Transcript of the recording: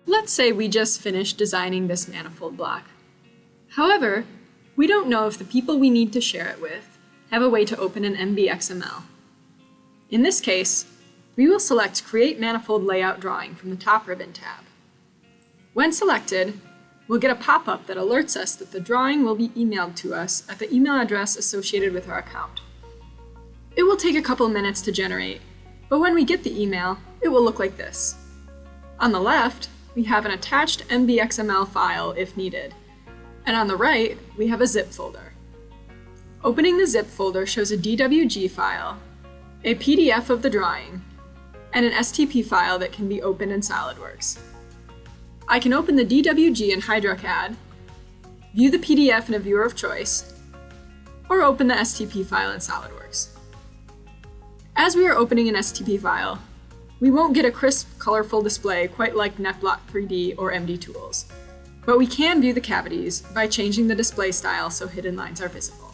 Let's say we just finished designing this manifold block. However, we don't know if the people we need to share it with have a way to open an MBXML. In this case, we will select Create Manifold Layout Drawing from the top ribbon tab. When selected, we'll get a pop-up that alerts us that the drawing will be emailed to us at the email address associated with our account. It will take a couple minutes to generate, but when we get the email, it will look like this. On the left, we have an attached MBXML file if needed, and on the right, we have a zip folder. Opening the zip folder shows a DWG file, a PDF of the drawing, and an STP file that can be opened in SOLIDWORKS. I can open the DWG in HydroCAD, view the PDF in a viewer of choice, or open the STP file in SOLIDWORKS. As we are opening an STP file, we won't get a crisp, colorful display quite like NetBlock 3D or MD Tools, but we can view the cavities by changing the display style so hidden lines are visible.